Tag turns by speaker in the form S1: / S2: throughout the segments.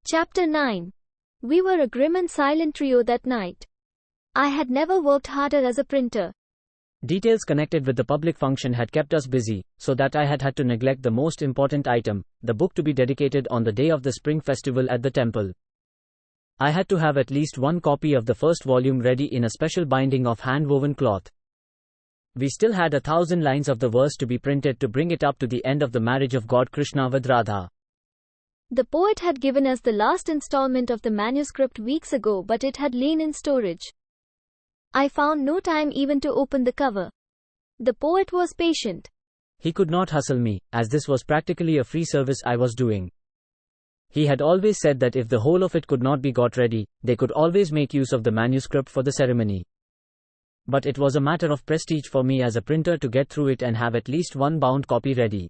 S1: Chapter 9. We were a grim and silent trio that night. I had never worked harder as a printer.
S2: Details connected with the public function had kept us busy, so that I had to neglect the most important item, the book to be dedicated on the day of the spring festival at the temple. I had to have at least one copy of the first volume ready in a special binding of hand-woven cloth. We still had 1,000 lines of the verse to be printed to bring it up to the end of the marriage of God Krishna with Radha.
S1: The poet had given us the last installment of the manuscript weeks ago, but it had lain in storage. I found no time even to open the cover. The poet was patient.
S2: He could not hustle me, as this was practically a free service I was doing. He had always said that if the whole of it could not be got ready, they could always make use of the manuscript for the ceremony. But it was a matter of prestige for me as a printer to get through it and have at least one bound copy ready.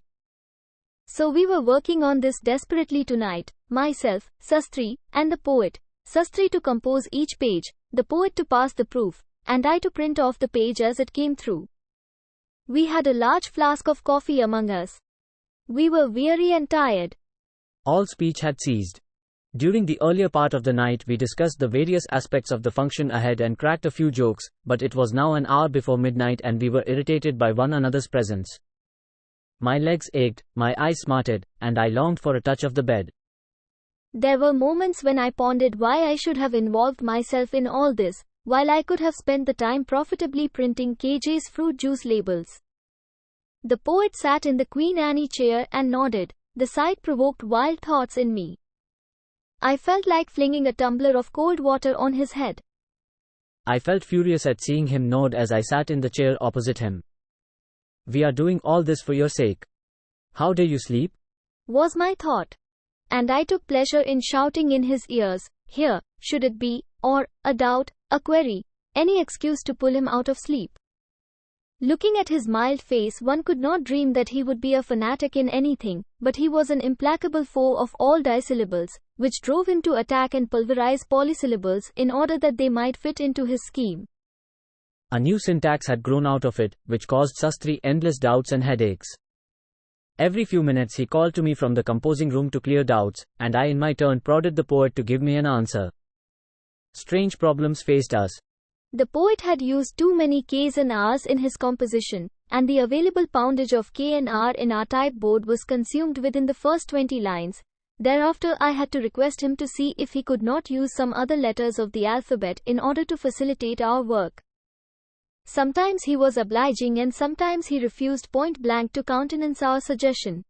S1: So we were working on this desperately tonight, myself, Sastri, and the poet. Sastri to compose each page, the poet to pass the proof, and I to print off the page as it came through. We had a large flask of coffee among us. We were weary and tired.
S2: All speech had ceased. During the earlier part of the night we discussed the various aspects of the function ahead and cracked a few jokes, but it was now an hour before midnight and we were irritated by one another's presence. My legs ached, my eyes smarted, and I longed for a touch of the bed.
S1: There were moments when I pondered why I should have involved myself in all this, while I could have spent the time profitably printing KJ's fruit juice labels. The poet sat in the Queen Anne chair and nodded. The sight provoked wild thoughts in me. I felt like flinging a tumbler of cold water on his head.
S2: I felt furious at seeing him nod as I sat in the chair opposite him. We are doing all this for your sake. How dare you sleep?
S1: Was my thought. And I took pleasure in shouting in his ears, here, should it be, or, a doubt, a query, any excuse to pull him out of sleep. Looking at his mild face, one could not dream that he would be a fanatic in anything, but he was an implacable foe of all disyllables, which drove him to attack and pulverize polysyllables in order that they might fit into his scheme.
S2: A new syntax had grown out of it, which caused Sastri endless doubts and headaches. Every few minutes he called to me from the composing room to clear doubts, and I in my turn prodded the poet to give me an answer. Strange problems faced us.
S1: The poet had used too many Ks and Rs in his composition, and the available poundage of K and R in our typeboard was consumed within the first 20 lines. Thereafter I had to request him to see if he could not use some other letters of the alphabet in order to facilitate our work. Sometimes he was obliging and sometimes he refused point blank to countenance our suggestion.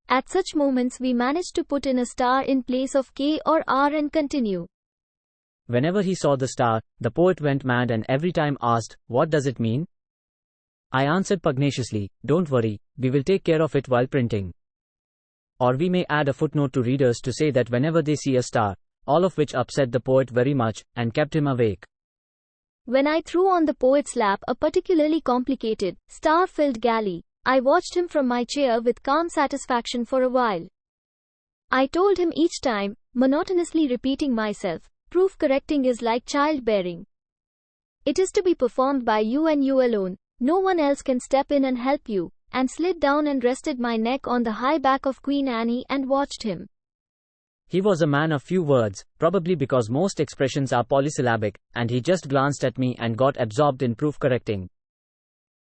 S1: At such moments we managed to put in a star in place of K or R and continue.
S2: Whenever he saw the star, the poet went mad and every time asked, "What does it mean?" I answered pugnaciously, "Don't worry, we will take care of it while printing." Or we may add a footnote to readers to say that whenever they see a star, all of which upset the poet very much, and kept him awake.
S1: When I threw on the poet's lap a particularly complicated, star-filled galley, I watched him from my chair with calm satisfaction for a while. I told him each time, monotonously repeating myself, proof correcting is like childbearing. It is to be performed by you and you alone, no one else can step in and help you, and slid down and rested my neck on the high back of Queen Anne and watched him.
S2: He was a man of few words, probably because most expressions are polysyllabic, and he just glanced at me and got absorbed in proof correcting.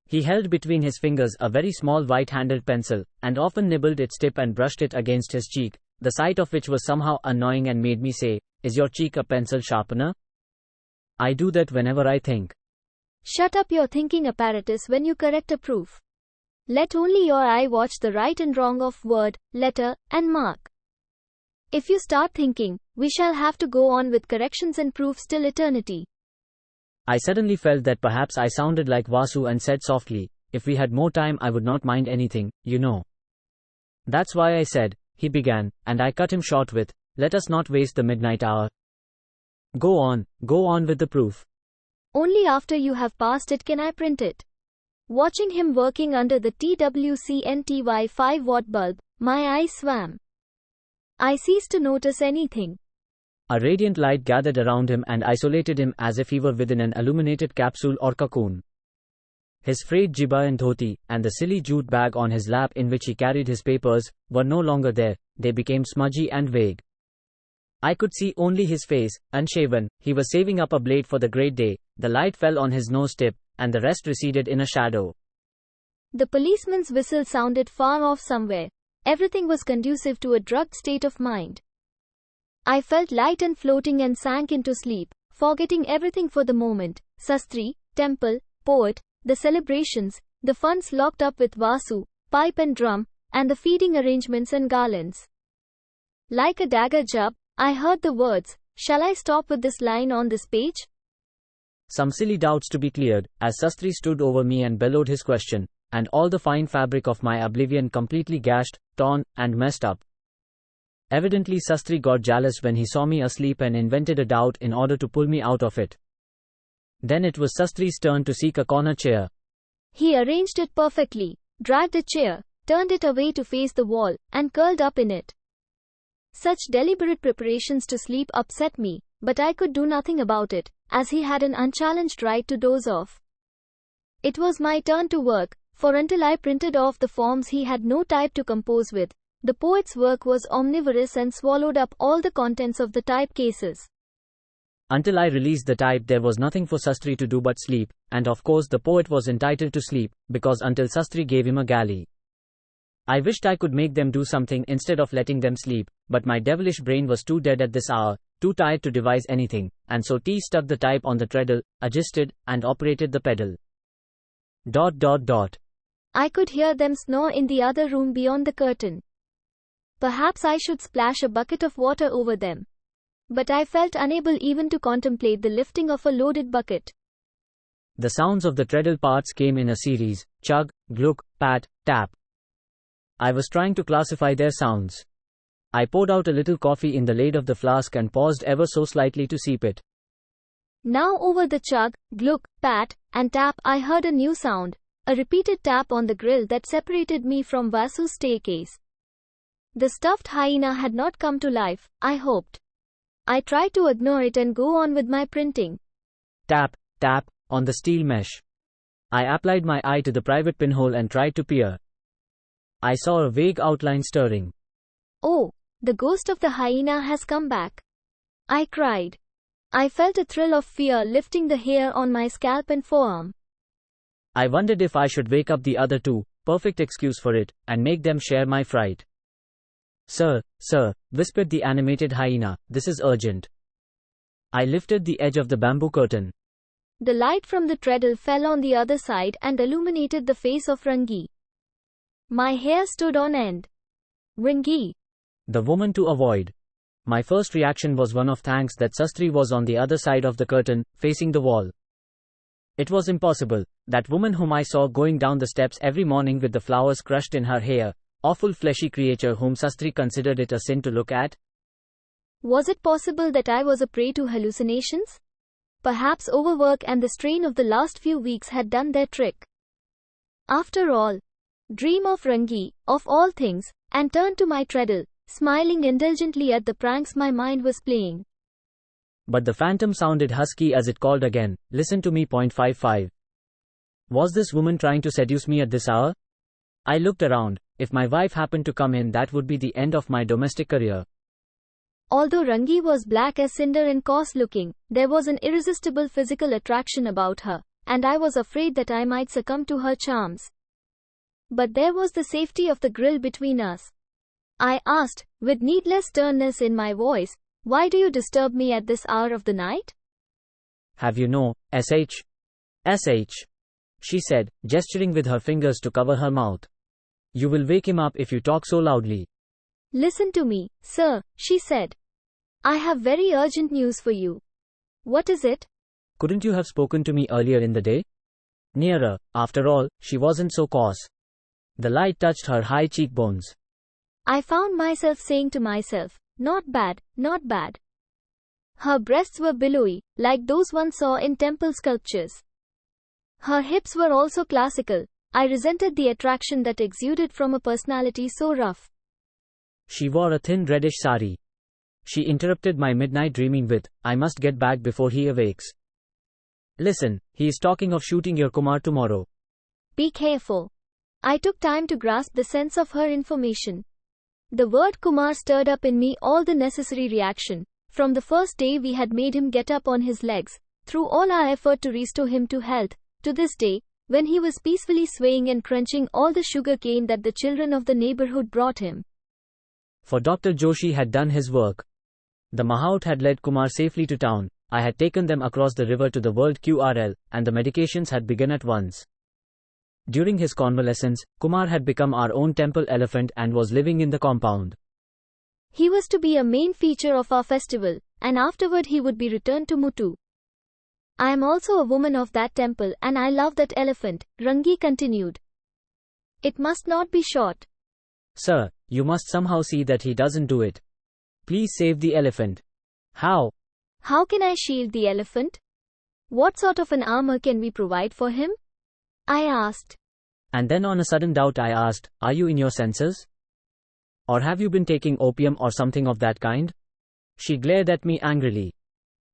S2: He held between his fingers a very small white-handled pencil, and often nibbled its tip and brushed it against his cheek, the sight of which was somehow annoying and made me say, "Is your cheek a pencil sharpener?" I do that whenever I think.
S1: Shut up your thinking apparatus when you correct a proof. Let only your eye watch the right and wrong of word, letter, and mark. If you start thinking, we shall have to go on with corrections and proofs till eternity.
S2: I suddenly felt that perhaps I sounded like Vasu and said softly, "If we had more time I would not mind anything, you know." "That's why I said," he began, and I cut him short with, "Let us not waste the midnight hour. Go on with the proof."
S1: Only after you have passed it can I print it. Watching him working under the TWCNTY 5-watt bulb, my eyes swam. I ceased to notice anything.
S2: A radiant light gathered around him and isolated him as if he were within an illuminated capsule or cocoon. His frayed jibba and dhoti, and the silly jute bag on his lap in which he carried his papers, were no longer there, they became smudgy and vague. I could see only his face, unshaven. He was saving up a blade for the great day. The light fell on his nose tip, and the rest receded in a shadow.
S1: The policeman's whistle sounded far off somewhere. Everything was conducive to a drugged state of mind. I felt light and floating and sank into sleep, forgetting everything for the moment. Sastri, temple, poet, the celebrations, the funds locked up with Vasu, pipe and drum, and the feeding arrangements and garlands. Like a dagger jab, I heard the words, "Shall I stop with this line on this page?"
S2: Some silly doubts to be cleared, as Sastri stood over me and bellowed his question, and all the fine fabric of my oblivion completely gashed, torn, and messed up. Evidently Sastri got jealous when he saw me asleep and invented a doubt in order to pull me out of it. Then it was Sastri's turn to seek a corner chair.
S1: He arranged it perfectly, dragged a chair, turned it away to face the wall, and curled up in it. Such deliberate preparations to sleep upset me, but I could do nothing about it, as he had an unchallenged right to doze off. It was my turn to work, for until I printed off the forms he had no type to compose with. The poet's work was omnivorous and swallowed up all the contents of the type cases.
S2: Until I released the type, there was nothing for Sastri to do but sleep, and of course the poet was entitled to sleep, because until Sastri gave him a galley. I wished I could make them do something instead of letting them sleep, but my devilish brain was too dead at this hour, too tired to devise anything, and so T stuck the type on the treadle, adjusted, and operated the pedal. ...
S1: I could hear them snore in the other room beyond the curtain. Perhaps I should splash a bucket of water over them. But I felt unable even to contemplate the lifting of a loaded bucket.
S2: The sounds of the treadle parts came in a series: chug, gluk, pat, tap. I was trying to classify their sounds. I poured out a little coffee in the lid of the flask and paused ever so slightly to sip it.
S1: Now over the chug, gluk, pat, and tap I heard a new sound, a repeated tap on the grill that separated me from Vasu's staircase. The stuffed hyena had not come to life, I hoped. I tried to ignore it and go on with my printing.
S2: Tap, tap, on the steel mesh. I applied my eye to the private pinhole and tried to peer. I saw a vague outline stirring.
S1: Oh, the ghost of the hyena has come back, I cried. I felt a thrill of fear lifting the hair on my scalp and forearm.
S2: I wondered if I should wake up the other two, perfect excuse for it, and make them share my fright. Sir, whispered the animated hyena, this is urgent. I lifted the edge of the bamboo curtain.
S1: The light from the treadle fell on the other side and illuminated the face of Rangi. My hair stood on end. Rangi.
S2: The woman to avoid. My first reaction was one of thanks that Sastri was on the other side of the curtain, facing the wall. It was impossible. That woman whom I saw going down the steps every morning with the flowers crushed in her hair, awful fleshy creature whom Sastri considered it a sin to look at.
S1: Was it possible that I was a prey to hallucinations? Perhaps overwork and the strain of the last few weeks had done their trick. After all, dream of Rangi, of all things, and turn to my treadle, smiling indulgently at the pranks my mind was playing.
S2: But the phantom sounded husky as it called again, listen to me. 55. Was this woman trying to seduce me at this hour? I looked around. If my wife happened to come in, that would be the end of my domestic career.
S1: Although Rangi was black as cinder and coarse-looking, there was an irresistible physical attraction about her, and I was afraid that I might succumb to her charms. But there was the safety of the grill between us. I asked, with needless sternness in my voice, why do you disturb me at this hour of the night?
S2: Have you no, sh? She said, gesturing with her fingers to cover her mouth. You will wake him up if you talk so loudly.
S1: Listen to me, sir, she said. I have very urgent news for you. What is it?
S2: Couldn't you have spoken to me earlier in the day? Nearer, after all, she wasn't so coarse. The light touched her high cheekbones.
S1: I found myself saying to myself, not bad, not bad. Her breasts were billowy, like those one saw in temple sculptures. Her hips were also classical. I resented the attraction that exuded from a personality so rough.
S2: She wore a thin reddish sari. She interrupted my midnight dreaming with, I must get back before he awakes. Listen, he is talking of shooting your Kumar tomorrow.
S1: Be careful. I took time to grasp the sense of her information. The word Kumar stirred up in me all the necessary reaction, From the first day we had made him get up on his legs, through all our effort to restore him to health, to this day, when he was peacefully swaying and crunching all the sugar cane that the children of the neighborhood brought him.
S2: For Dr. Joshi had done his work. The Mahout had led Kumar safely to town, I had taken them across the river to the World QRL, and the medications had begun at once. During his convalescence, Kumar had become our own temple elephant and was living in the compound.
S1: He was to be a main feature of our festival, and afterward he would be returned to Muthu. I am also a woman of that temple and I love that elephant, Rangi continued. It must not be shot.
S2: Sir, you must somehow see that he doesn't do it. Please save the elephant. How?
S1: How can I shield the elephant? What sort of an armor can we provide for him? I asked.
S2: And then on a sudden doubt I asked, are you in your senses? Or have you been taking opium or something of that kind? She glared at me angrily.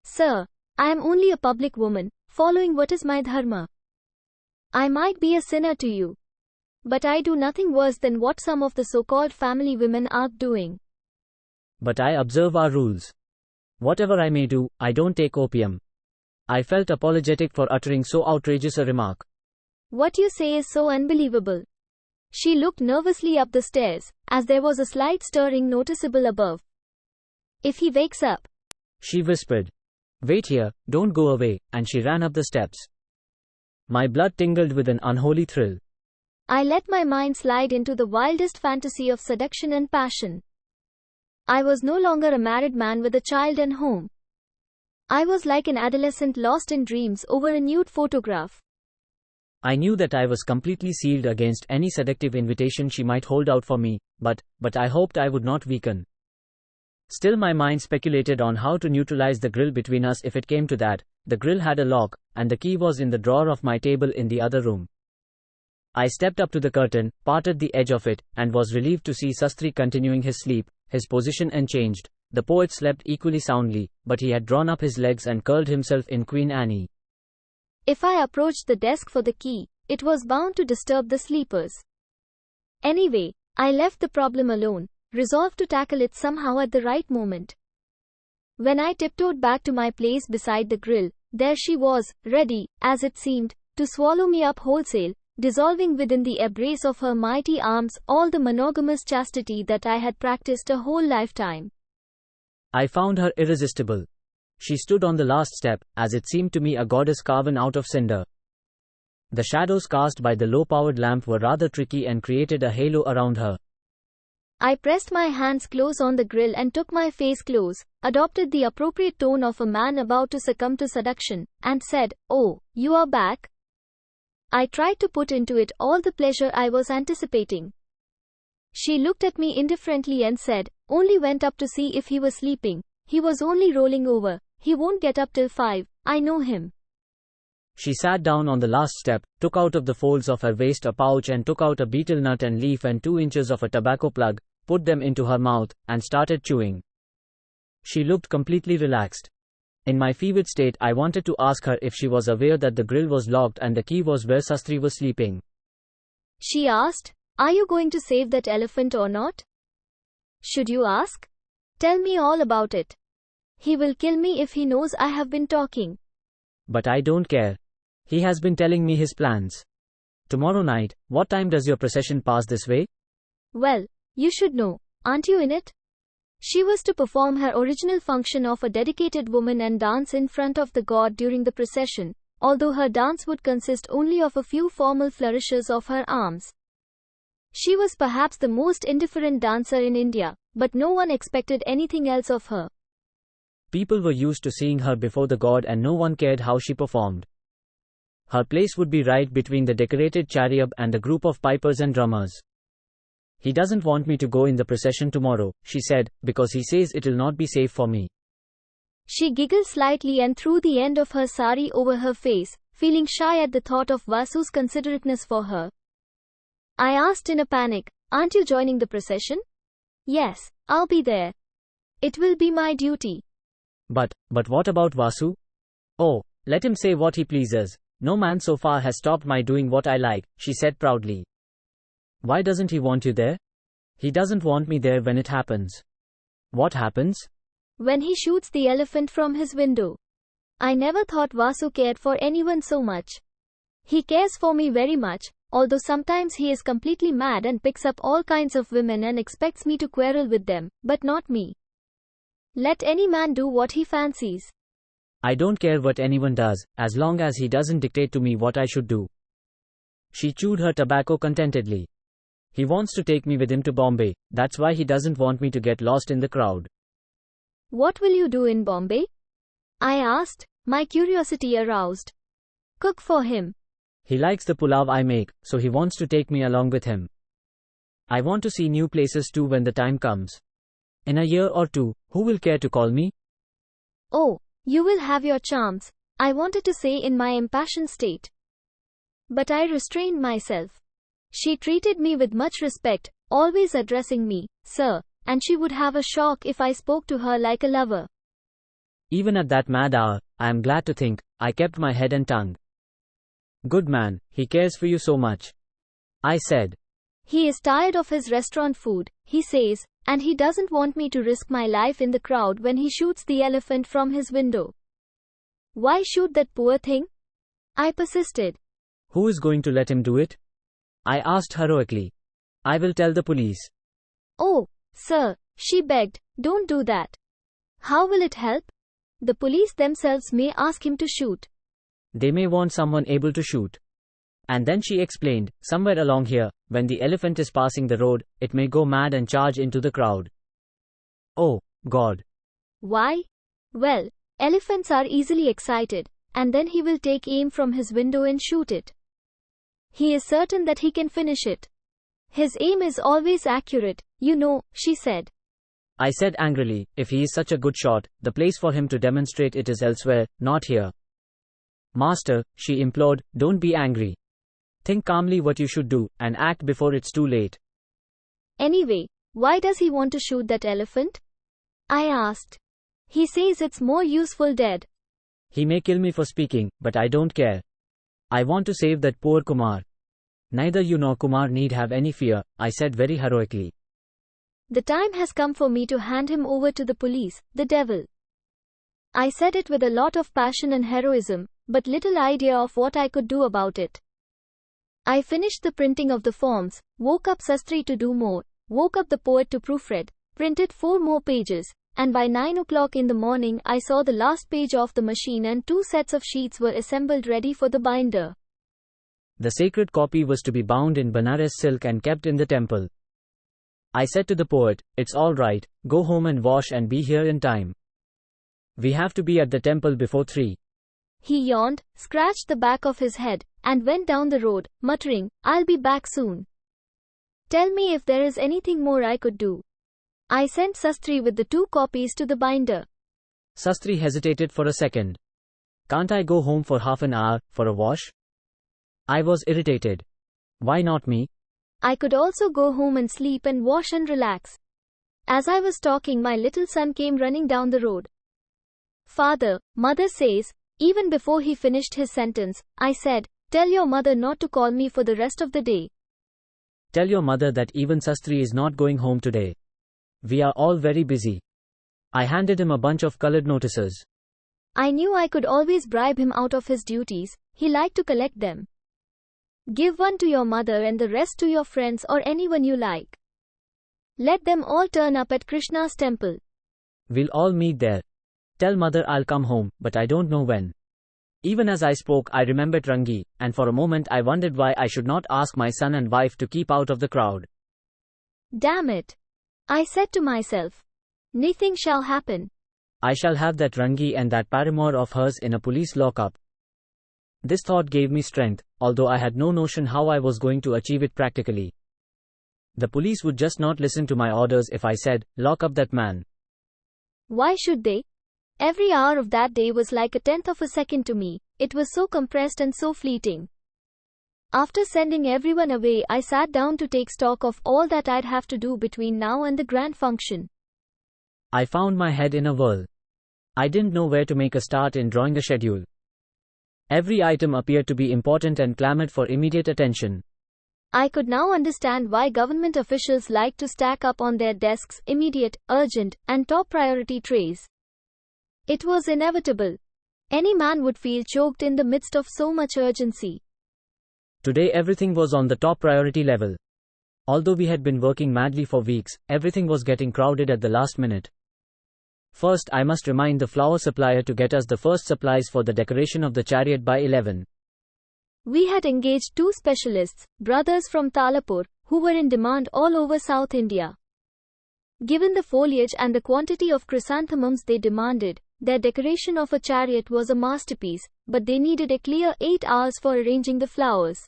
S1: Sir, I am only a public woman, following what is my dharma. I might be a sinner to you, but I do nothing worse than what some of the so-called family women are doing.
S2: But I observe our rules. Whatever I may do, I don't take opium. I felt apologetic for uttering so outrageous a remark.
S1: What you say is so unbelievable. She looked nervously up the stairs, as there was a slight stirring noticeable above. If he wakes up,
S2: she whispered. Wait here, don't go away, and she ran up the steps. My blood tingled with an unholy thrill.
S1: I let my mind slide into the wildest fantasy of seduction and passion. I was no longer a married man with a child and home. I was like an adolescent lost in dreams over a nude photograph.
S2: I knew that I was completely sealed against any seductive invitation she might hold out for me, but I hoped I would not weaken. Still my mind speculated on how to neutralize the grill between us if it came to that. The grill had a lock, and the key was in the drawer of my table in the other room. I stepped up to the curtain, parted the edge of it, and was relieved to see Sastri continuing his sleep, his position unchanged. The poet slept equally soundly, but he had drawn up his legs and curled himself in Queen Anne.
S1: If I approached the desk for the key, it was bound to disturb the sleepers. Anyway, I left the problem alone, resolved to tackle it somehow at the right moment. When I tiptoed back to my place beside the grill, there she was, ready, as it seemed, to swallow me up wholesale, dissolving within the embrace of her mighty arms all the monogamous chastity that I had practiced a whole lifetime.
S2: I found her irresistible. She stood on the last step, as it seemed to me a goddess carven out of cinder. The shadows cast by the low-powered lamp were rather tricky and created a halo around her.
S1: I pressed my hands close on the grill and took my face close, adopted the appropriate tone of a man about to succumb to seduction, and said, "Oh, you are back?" I tried to put into it all the pleasure I was anticipating. She looked at me indifferently and said, "Only went up to see if he was sleeping. He was only rolling over. He won't get up till 5, I know him."
S2: She sat down on the last step, took out of the folds of her waist a pouch and took out a betel nut and leaf and 2 inches of a tobacco plug, put them into her mouth, and started chewing. She looked completely relaxed. In my fevered state, I wanted to ask her if she was aware that the grill was locked and the key was where Sastri was sleeping.
S1: She asked, "Are you going to save that elephant or not?" "Should you ask? Tell me all about it. He will kill me if he knows I have been talking."
S2: "But I don't care. He has been telling me his plans. Tomorrow night, what time does your procession pass this way?"
S1: "Well, you should know. Aren't you in it?" She was to perform her original function of a dedicated woman and dance in front of the god during the procession, although her dance would consist only of a few formal flourishes of her arms. She was perhaps the most indifferent dancer in India, but no one expected anything else of her.
S2: People were used to seeing her before the god and no one cared how she performed. Her place would be right between the decorated chariot and the group of pipers and drummers. "He doesn't want me to go in the procession tomorrow," she said, "because he says it'll not be safe for me."
S1: She giggled slightly and threw the end of her sari over her face, feeling shy at the thought of Vasu's considerateness for her. I asked in a panic, "Aren't you joining the procession?" "Yes, I'll be there. It will be my duty."
S2: But what about Vasu?" "Oh, let him say what he pleases. No man so far has stopped my doing what I like," she said proudly. "Why doesn't he want you there?" "He doesn't want me there when it happens." "What happens?"
S1: when he shoots the elephant from his window. I never thought Vasu cared for anyone so much. He cares for me very much, although sometimes he is completely mad and picks up all kinds of women and expects me to quarrel with them, but not me. Let any man do what he fancies.
S2: I don't care what anyone does, as long as he doesn't dictate to me what I should do. She chewed her tobacco contentedly. He wants to take me with him to Bombay, that's why he doesn't want me to get lost in the crowd.
S1: What will you do in Bombay? I asked, my curiosity aroused. Cook for him.
S2: He likes the pulav I make, so he wants to take me along with him. I want to see new places too when the time comes. In a year or two, who will care to call me?
S1: Oh, you will have your chance, I wanted to say in my impassioned state. But I restrained myself. She treated me with much respect, always addressing me, sir, and she would have a shock if I spoke to her like a lover.
S2: Even at that mad hour, I am glad to think, I kept my head and tongue. Good man, he cares for you so much. I said.
S1: He is tired of his restaurant food, he says, and he doesn't want me to risk my life in the crowd when he shoots the elephant from his window. Why shoot that poor thing? I persisted.
S2: Who is going to let him do it? I asked heroically. I will tell the police.
S1: Oh, sir, she begged, don't do that. How will it help? The police themselves may ask him to shoot.
S2: They may want someone able to shoot. And then she explained, somewhere along here, when the elephant is passing the road, it may go mad and charge into the crowd. Oh, God.
S1: Why? Well, elephants are easily excited, and then he will take aim from his window and shoot it. He is certain that he can finish it. His aim is always accurate, you know, she said.
S2: I said angrily, if he is such a good shot, the place for him to demonstrate it is elsewhere, not here. Master, she implored, don't be angry. Think calmly what you should do, and act before it's too late.
S1: Anyway, why does he want to shoot that elephant? I asked. He says it's more useful dead.
S2: He may kill me for speaking, but I don't care. I want to save that poor Kumar. Neither you nor Kumar need have any fear, I said very heroically.
S1: The time has come for me to hand him over to the police, the devil. I said it with a lot of passion and heroism, but little idea of what I could do about it. I finished the printing of the forms, woke up Sastri to do more, woke up the poet to proofread, printed 4 more pages, and by 9 o'clock in the morning I saw the last page off the machine and 2 sets of sheets were assembled ready for the binder.
S2: The sacred copy was to be bound in Banaras silk and kept in the temple. I said to the poet, it's all right, go home and wash and be here in time. We have to be at the temple before 3.
S1: He yawned, scratched the back of his head, and went down the road, muttering, I'll be back soon. Tell me if there is anything more I could do. I sent Sastri with the 2 copies to the binder.
S2: Sastri hesitated for a second. Can't I go home for half an hour, for a wash? I was irritated. Why not me?
S1: I could also go home and sleep and wash and relax. As I was talking, my little son came running down the road. Father, mother says, even before he finished his sentence, I said, tell your mother not to call me for the rest of the day.
S2: Tell your mother that even Sastri is not going home today. We are all very busy. I handed him a bunch of colored notices.
S1: I knew I could always bribe him out of his duties, he liked to collect them. Give one to your mother and the rest to your friends or anyone you like. Let them all turn up at Krishna's temple.
S2: We'll all meet there. Tell mother I'll come home, but I don't know when. Even as I spoke, I remembered Rangi, and for a moment I wondered why I should not ask my son and wife to keep out of the crowd.
S1: Damn it! I said to myself. Nothing shall happen.
S2: I shall have that Rangi and that paramour of hers in a police lockup. This thought gave me strength, although I had no notion how I was going to achieve it practically. The police would just not listen to my orders if I said, lock up that man.
S1: Why should they? Every hour of that day was like a tenth of a second to me, it was so compressed and so fleeting. After sending everyone away, I sat down to take stock of all that I'd have to do between now and the grand function.
S2: I found my head in a whirl. I didn't know where to make a start in drawing a schedule. Every item appeared to be important and clamored for immediate attention.
S1: I could now understand why government officials like to stack up on their desks immediate, urgent, and top priority trays. It was inevitable. Any man would feel choked in the midst of so much urgency.
S2: Today everything was on the top priority level. Although we had been working madly for weeks, everything was getting crowded at the last minute. First, I must remind the flower supplier to get us the first supplies for the decoration of the chariot by 11.
S1: We had engaged 2 specialists, brothers from Talapur, who were in demand all over South India. Given the foliage and the quantity of chrysanthemums they demanded, their decoration of a chariot was a masterpiece, but they needed a clear 8 hours for arranging the flowers.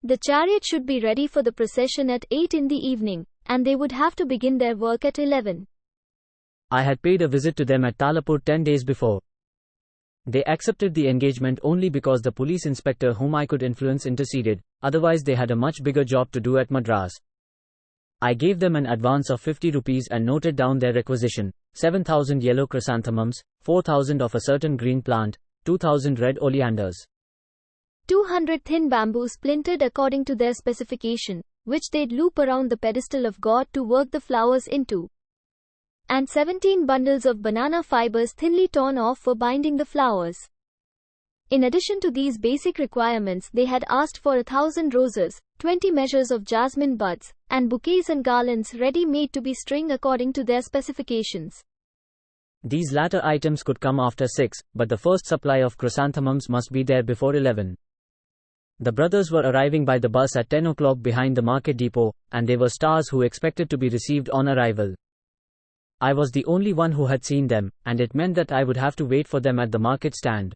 S1: The chariot should be ready for the procession at 8 in the evening, and they would have to begin their work at 11.
S2: I had paid a visit to them at Talapur 10 days before. They accepted the engagement only because the police inspector whom I could influence interceded, otherwise they had a much bigger job to do at Madras. I gave them an advance of 50 rupees and noted down their requisition: 7,000 yellow chrysanthemums, 4,000 of a certain green plant, 2,000 red oleanders,
S1: 200 thin bamboo splintered according to their specification, which they'd loop around the pedestal of God to work the flowers into, and 17 bundles of banana fibers thinly torn off for binding the flowers. In addition to these basic requirements, they had asked for 1,000 roses, 20 measures of jasmine buds, and bouquets and garlands ready-made to be string according to their specifications.
S2: These latter items could come after 6, but the first supply of chrysanthemums must be there before 11. The brothers were arriving by the bus at 10 o'clock behind the market depot, and they were stars who expected to be received on arrival. I was the only one who had seen them, and it meant that I would have to wait for them at the market stand.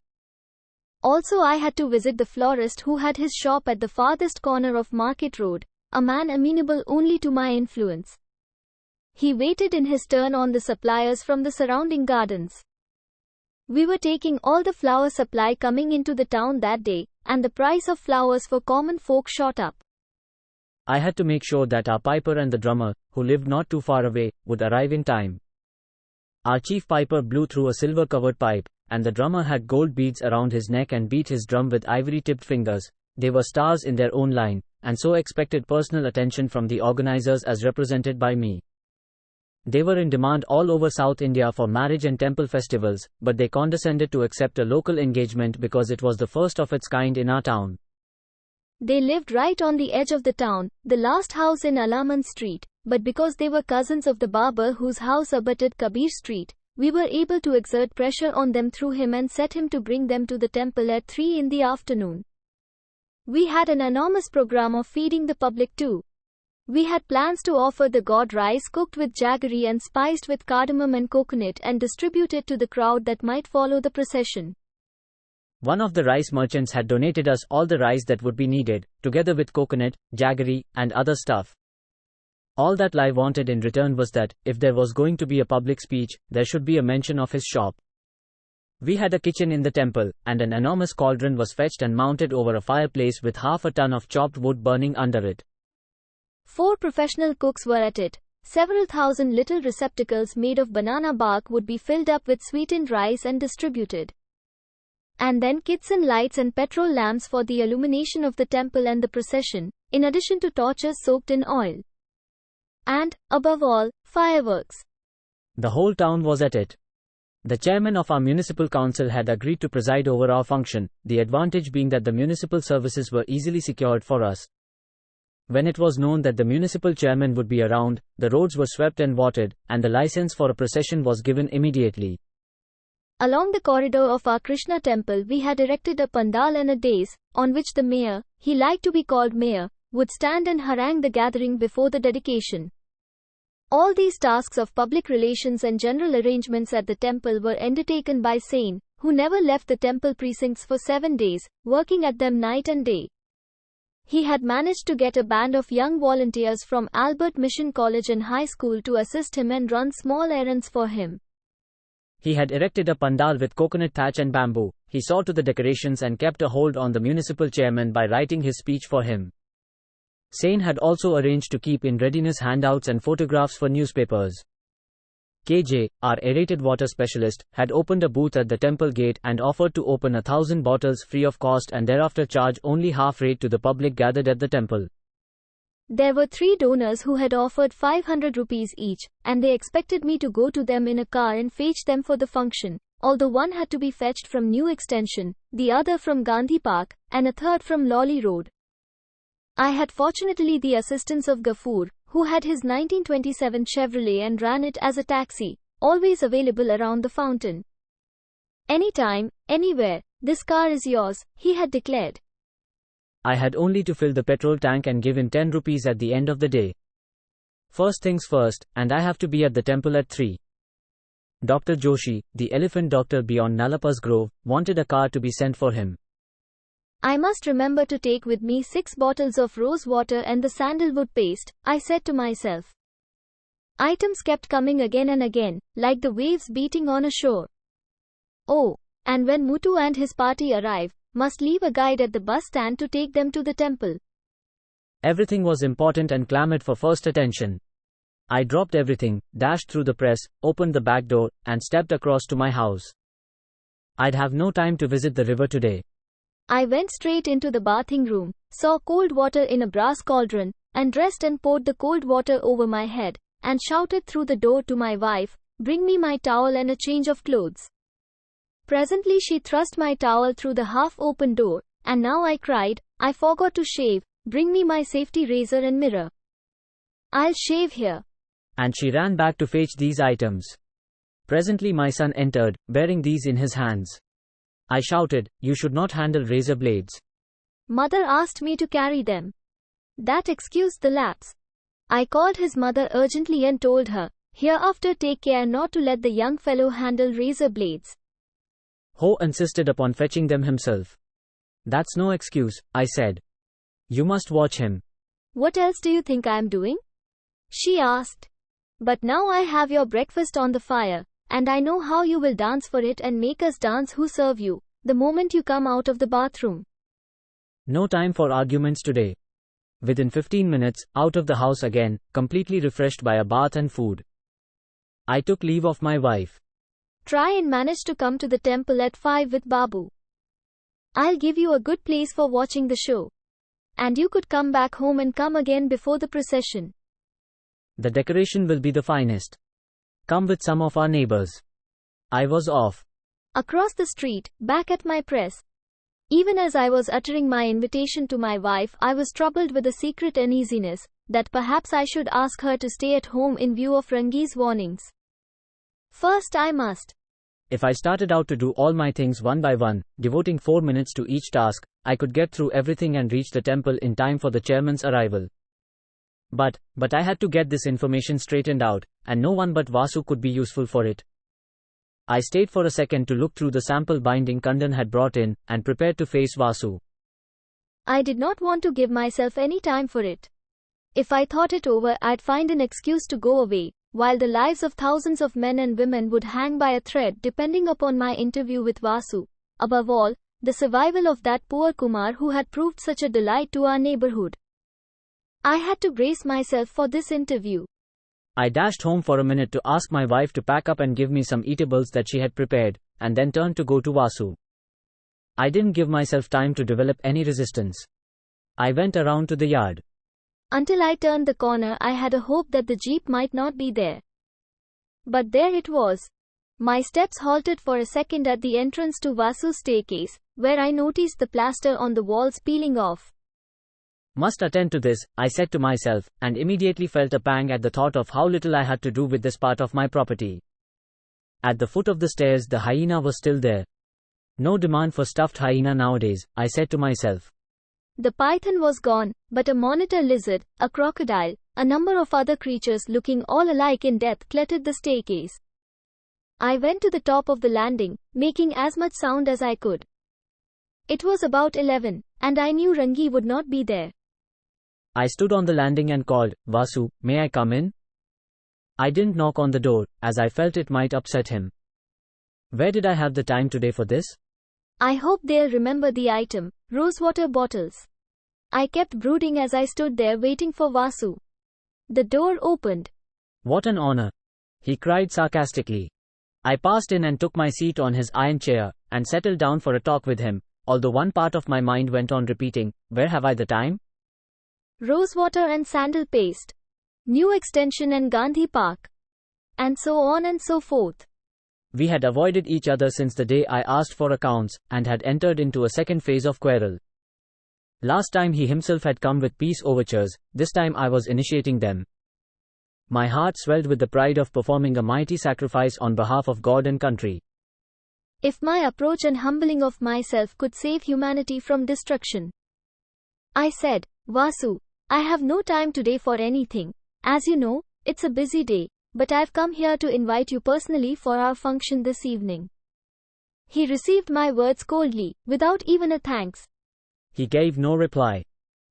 S1: Also, I had to visit the florist who had his shop at the farthest corner of Market Road, a man amenable only to my influence. He waited in his turn on the suppliers from the surrounding gardens. We were taking all the flower supply coming into the town that day, and the price of flowers for common folk shot up.
S2: I had to make sure that our piper and the drummer, who lived not too far away, would arrive in time. Our chief piper blew through a silver-covered pipe, and the drummer had gold beads around his neck and beat his drum with ivory-tipped fingers. They were stars in their own line, and so expected personal attention from the organizers as represented by me. They were in demand all over South India for marriage and temple festivals, but they condescended to accept a local engagement because it was the first of its kind in our town.
S1: They lived right on the edge of the town, the last house in Alaman Street, but because they were cousins of the barber whose house abutted Kabir Street, we were able to exert pressure on them through him and set him to bring them to the temple at 3 in the afternoon. We had an enormous program of feeding the public too. We had plans to offer the god rice cooked with jaggery and spiced with cardamom and coconut and distribute it to the crowd that might follow the procession.
S2: One of the rice merchants had donated us all the rice that would be needed, together with coconut, jaggery, and other stuff. All that I wanted in return was that, if there was going to be a public speech, there should be a mention of his shop. We had a kitchen in the temple, and an enormous cauldron was fetched and mounted over a fireplace with half a ton of chopped wood burning under it.
S1: 4 professional cooks were at it. Several thousand little receptacles made of banana bark would be filled up with sweetened rice and distributed. And then kitchen lights and petrol lamps for the illumination of the temple and the procession, in addition to torches soaked in oil. And, above all, fireworks.
S2: The whole town was at it. The chairman of our municipal council had agreed to preside over our function, the advantage being that the municipal services were easily secured for us. When it was known that the municipal chairman would be around, the roads were swept and watered, and the license for a procession was given immediately.
S1: Along the corridor of our Krishna temple we had erected a pandal and a dais, on which the mayor, he liked to be called mayor, would stand and harangue the gathering before the dedication. All these tasks of public relations and general arrangements at the temple were undertaken by Sain, who never left the temple precincts for 7 days, working at them night and day. He had managed to get a band of young volunteers from Albert Mission College and High School to assist him and run small errands for him.
S2: He had erected a pandal with coconut thatch and bamboo. He saw to the decorations and kept a hold on the municipal chairman by writing his speech for him. Sain had also arranged to keep in readiness handouts and photographs for newspapers. KJ, our aerated water specialist, had opened a booth at the temple gate and offered to open 1,000 bottles free of cost and thereafter charge only half rate to the public gathered at the temple.
S1: There were 3 donors who had offered 500 rupees each, and they expected me to go to them in a car and fetch them for the function, although one had to be fetched from New Extension, the other from Gandhi Park, and a third from Lawley Road. I had fortunately the assistance of Gafur, who had his 1927 Chevrolet and ran it as a taxi, always available around the fountain. Anytime, anywhere, this car is yours, he had declared.
S2: I had only to fill the petrol tank and give him 10 rupees at the end of the day. First things first, and I have to be at the temple at 3. Dr. Joshi, the elephant doctor beyond Nalapa's Grove, wanted a car to be sent for him.
S1: I must remember to take with me 6 bottles of rose water and the sandalwood paste, I said to myself. Items kept coming again and again, like the waves beating on a shore. Oh, and when Mutu and his party arrive, must leave a guide at the bus stand to take them to the temple.
S2: Everything was important and clamored for first attention. I dropped everything, dashed through the press, opened the back door, and stepped across to my house. I'd have no time to visit the river today.
S1: I went straight into the bathing room, saw cold water in a brass cauldron, and dressed and poured the cold water over my head, and shouted through the door to my wife, "Bring me my towel and a change of clothes." Presently she thrust my towel through the half-open door, and now I cried, "I forgot to shave, bring me my safety razor and mirror. I'll shave here."
S2: And she ran back to fetch these items. Presently my son entered, bearing these in his hands. I shouted, "You should not handle razor blades."
S1: Mother asked me to carry them. That excused the lapse. I called his mother urgently and told her, "Hereafter take care not to let the young fellow handle razor blades."
S2: Ho insisted upon fetching them himself. "That's no excuse," I said. "You must watch him."
S1: "What else do you think I am doing?" she asked. "But now I have your breakfast on the fire, and I know how you will dance for it and make us dance who serve you, the moment you come out of the bathroom."
S2: No time for arguments today. Within 15 minutes, out of the house again, completely refreshed by a bath and food. I took leave of my wife.
S1: Try and manage to come to the temple at 5 with Babu. I'll give you a good place for watching the show. And you could come back home and come again before the procession.
S2: The decoration will be the finest. Come with some of our neighbors. I was off.
S1: Across the street, back at my press. Even as I was uttering my invitation to my wife, I was troubled with a secret uneasiness, that perhaps I should ask her to stay at home in view of Rangi's warnings. First I must.
S2: If I started out to do all my things one by one, devoting 4 minutes to each task, I could get through everything and reach the temple in time for the chairman's arrival. But I had to get this information straightened out, and no one but Vasu could be useful for it. I stayed for a second to look through the sample binding Kandan had brought in, and prepared to face Vasu.
S1: I did not want to give myself any time for it. If I thought it over, I'd find an excuse to go away, while the lives of thousands of men and women would hang by a thread depending upon my interview with Vasu. Above all, the survival of that poor Kumar who had proved such a delight to our neighborhood. I had to brace myself for this interview.
S2: I dashed home for a minute to ask my wife to pack up and give me some eatables that she had prepared, and then turned to go to Vasu. I didn't give myself time to develop any resistance. I went around to the yard.
S1: Until I turned the corner, I had a hope that the jeep might not be there. But there it was. My steps halted for a second at the entrance to Vasu's staircase, where I noticed the plaster on the walls peeling off.
S2: Must attend to this, I said to myself, and immediately felt a pang at the thought of how little I had to do with this part of my property. At the foot of the stairs, the hyena was still there. No demand for stuffed hyena nowadays, I said to myself.
S1: The python was gone, but a monitor lizard, a crocodile, a number of other creatures looking all alike in death cluttered the staircase. I went to the top of the landing, making as much sound as I could. It was about 11, and I knew Rangi would not be there.
S2: I stood on the landing and called, "Vasu, may I come in?" I didn't knock on the door, as I felt it might upset him. Where did I have the time today for this?
S1: I hope they'll remember the item, rosewater bottles. I kept brooding as I stood there waiting for Vasu. The door opened.
S2: "What an honor!" he cried sarcastically. I passed in and took my seat on his iron chair, and settled down for a talk with him, although one part of my mind went on repeating, "Where have I the time?"
S1: Rosewater and Sandal Paste, New Extension and Gandhi Park, and so on and so forth.
S2: We had avoided each other since the day I asked for accounts, and had entered into a second phase of quarrel. Last time he himself had come with peace overtures, this time I was initiating them. My heart swelled with the pride of performing a mighty sacrifice on behalf of God and country.
S1: If my approach and humbling of myself could save humanity from destruction. I said, Vasu, I have no time today for anything. As you know, it's a busy day, but I've come here to invite you personally for our function this evening. He received my words coldly, without even a thanks.
S2: He gave no reply.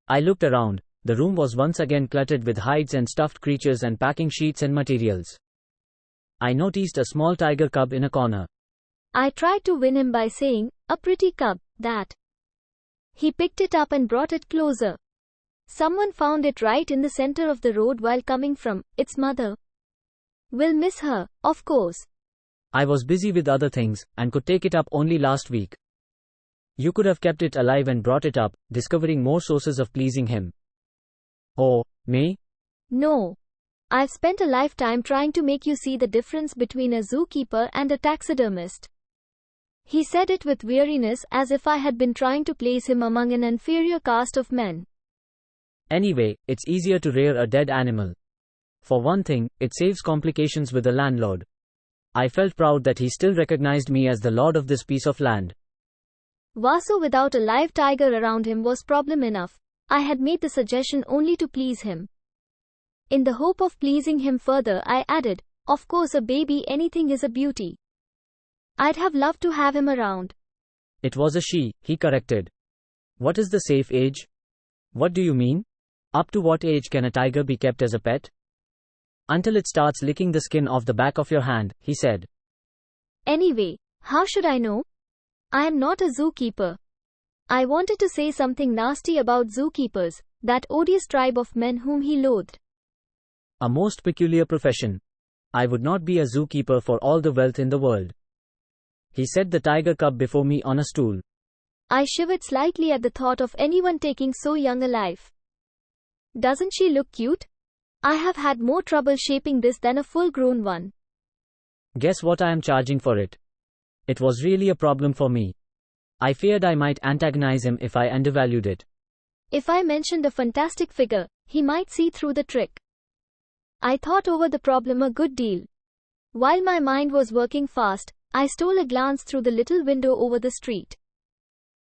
S2: I looked around. The room was once again cluttered with hides and stuffed creatures and packing sheets and materials. I noticed a small tiger cub in a corner.
S1: I tried to win him by saying, a pretty cub, that. He picked it up and brought it closer. Someone found it right in the center of the road while coming from its mother. We'll miss her, of course.
S2: I was busy with other things, and could take it up only last week. You could have kept it alive and brought it up, discovering more sources of pleasing him. Oh, me?
S1: No. I've spent a lifetime trying to make you see the difference between a zookeeper and a taxidermist. He said it with weariness, as if I had been trying to place him among an inferior caste of men.
S2: Anyway, it's easier to rear a dead animal. For one thing, it saves complications with the landlord. I felt proud that he still recognized me as the lord of this piece of land.
S1: Vasu without a live tiger around him was problem enough. I had made the suggestion only to please him. In the hope of pleasing him further, I added, of course a baby anything is a beauty. I'd have loved to have him around.
S2: It was a she, he corrected. What is the safe age? What do you mean? Up to what age can a tiger be kept as a pet? Until it starts licking the skin off the back of your hand, he said.
S1: Anyway, how should I know? I am not a zookeeper. I wanted to say something nasty about zookeepers, that odious tribe of men whom he loathed.
S2: A most peculiar profession. I would not be a zookeeper for all the wealth in the world. He set the tiger cub before me on a stool.
S1: I shivered slightly at the thought of anyone taking so young a life. Doesn't she look cute? I have had more trouble shaping this than a full-grown one.
S2: Guess what I am charging for it? It was really a problem for me. I feared I might antagonize him if I undervalued it.
S1: If I mentioned a fantastic figure, he might see through the trick. I thought over the problem a good deal. While my mind was working fast, I stole a glance through the little window over the street.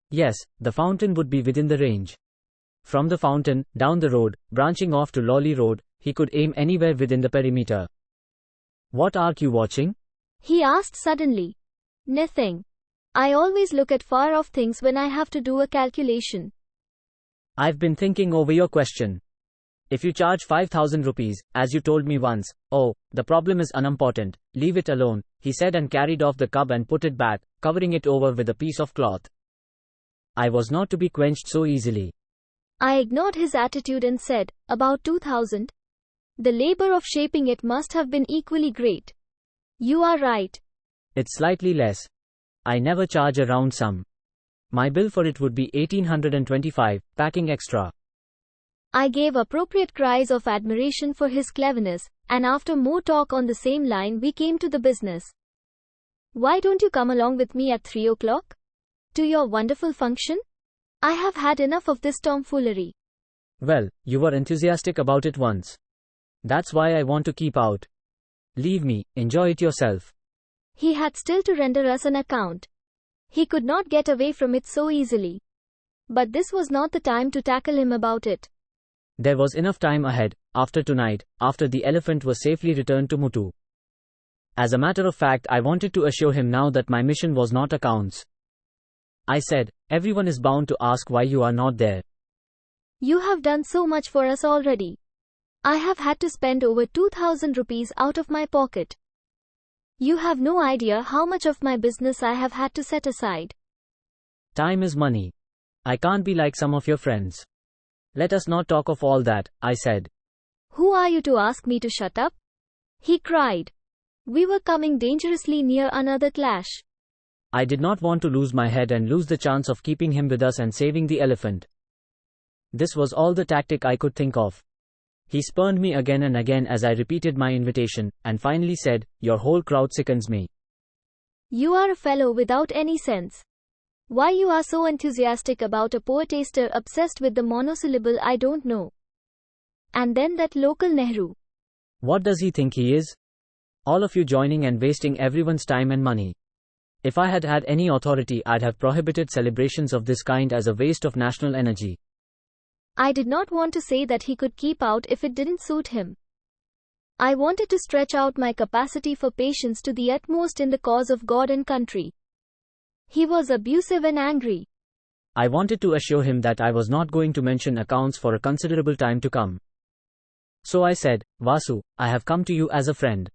S2: Yes, the fountain would be within the range. From the fountain, down the road, branching off to Lolly Road, he could aim anywhere within the perimeter. What are you watching?
S1: He asked suddenly. Nothing. I always look at far-off things when I have to do a calculation.
S2: I've been thinking over your question. If you charge 5,000 rupees, as you told me once, oh, the problem is unimportant, leave it alone, he said and carried off the cub and put it back, covering it over with a piece of cloth. I was not to be quenched so easily.
S1: I ignored his attitude and said, about 2,000? The labor of shaping it must have been equally great. You are right.
S2: It's slightly less. I never charge a round sum. My bill for it would be 1,825, packing extra.
S1: I gave appropriate cries of admiration for his cleverness, and after more talk on the same line we came to the business. Why don't you come along with me at 3 o'clock? To your wonderful function? I have had enough of this tomfoolery.
S2: Well, you were enthusiastic about it once. That's why I want to keep out. Leave me, enjoy it yourself.
S1: He had still to render us an account. He could not get away from it so easily. But this was not the time to tackle him about it.
S2: There was enough time ahead, after tonight, after the elephant was safely returned to Muthu. As a matter of fact, I wanted to assure him now that my mission was not accounts. I said, everyone is bound to ask why you are not there.
S1: You have done so much for us already. I have had to spend over 2,000 rupees out of my pocket. You have no idea how much of my business I have had to set aside.
S2: Time is money. I can't be like some of your friends. Let us not talk of all that, I said.
S1: Who are you to ask me to shut up? He cried. We were coming dangerously near another clash.
S2: I did not want to lose my head and lose the chance of keeping him with us and saving the elephant. This was all the tactic I could think of. He spurned me again and again as I repeated my invitation, and finally said, "Your whole crowd sickens me."
S1: You are a fellow without any sense. Why you are so enthusiastic about a poetaster obsessed with the monosyllable I don't know. And then that local Nehru.
S2: What does he think he is? All of you joining and wasting everyone's time and money. If I had had any authority, I'd have prohibited celebrations of this kind as a waste of national energy.
S1: I did not want to say that he could keep out if it didn't suit him. I wanted to stretch out my capacity for patience to the utmost in the cause of God and country. He was abusive and angry.
S2: I wanted to assure him that I was not going to mention accounts for a considerable time to come. So I said, "Vasu, I have come to you as a friend.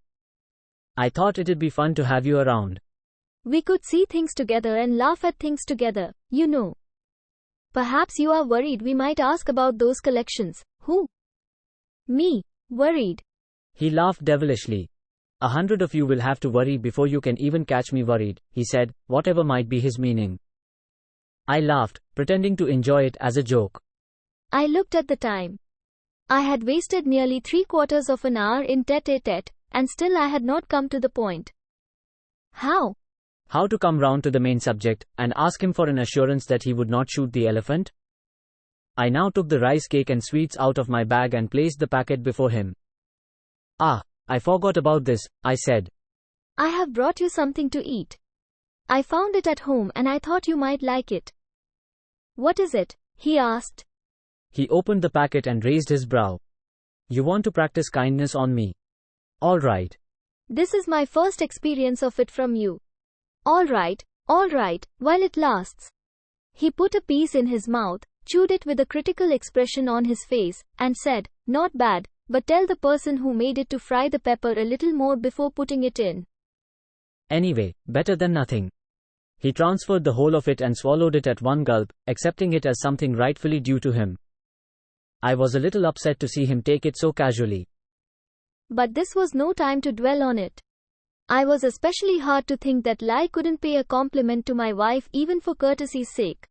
S2: I thought it'd be fun to have you around.
S1: We could see things together and laugh at things together, you know. Perhaps you are worried we might ask about those collections." Who? Me. Worried.
S2: He laughed devilishly. "100 of you will have to worry before you can even catch me worried," he said, whatever might be his meaning. I laughed, pretending to enjoy it as a joke.
S1: I looked at the time. I had wasted nearly 3/4 of an hour in tete-a-tete, and still I had not come to the point. How
S2: to come round to the main subject, and ask him for an assurance that he would not shoot the elephant? I now took the rice cake and sweets out of my bag and placed the packet before him. "Ah, I forgot about this," I said.
S1: "I have brought you something to eat. I found it at home and I thought you might like it." "What is it?" he asked.
S2: He opened the packet and raised his brow. "You want to practice kindness on me? All right.
S1: This is my first experience of it from you. All right, while it lasts." He put a piece in his mouth, chewed it with a critical expression on his face, and said, "Not bad, but tell the person who made it to fry the pepper a little more before putting it in."
S2: Anyway, better than nothing. He transferred the whole of it and swallowed it at one gulp, accepting it as something rightfully due to him. I was a little upset to see him take it so casually.
S1: But this was no time to dwell on it. I was especially hard to think that Lai couldn't pay a compliment to my wife even for courtesy's sake.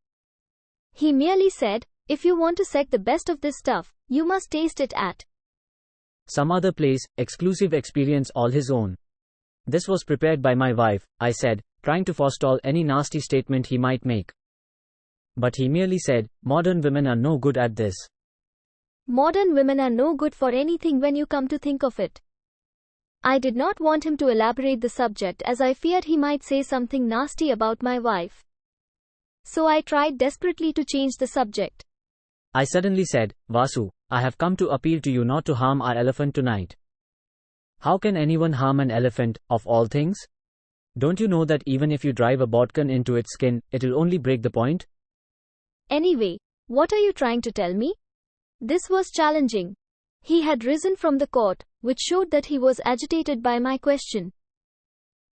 S1: He merely said, "If you want to suck the best of this stuff, you must taste it at
S2: some other place, exclusive experience all his own." "This was prepared by my wife," I said, trying to forestall any nasty statement he might make. But he merely said, "Modern women are no good at this."
S1: Modern women are no good for anything when you come to think of it. I did not want him to elaborate the subject as I feared he might say something nasty about my wife. So I tried desperately to change the subject.
S2: I suddenly said, "Vasu, I have come to appeal to you not to harm our elephant tonight." "How can anyone harm an elephant, of all things? Don't you know that even if you drive a bodkin into its skin, it'll only break the point?"
S1: Anyway, what are you trying to tell me? This was challenging. He had risen from the cot, which showed that he was agitated by my question.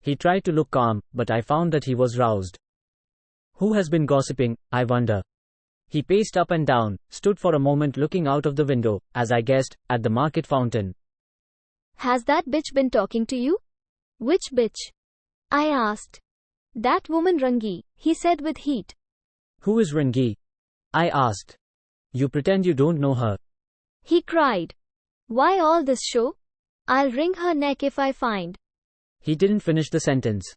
S2: He tried to look calm, but I found that he was roused. "Who has been gossiping, I wonder?" He paced up and down, stood for a moment looking out of the window, as I guessed, at the market fountain.
S1: "Has that bitch been talking to you?" "Which bitch?" I asked. "That woman Rangi," he said with heat.
S2: "Who is Rangi?" I asked. "You pretend you don't know her,"
S1: he cried. "Why all this show? I'll wring her neck if I find."
S2: He didn't finish the sentence.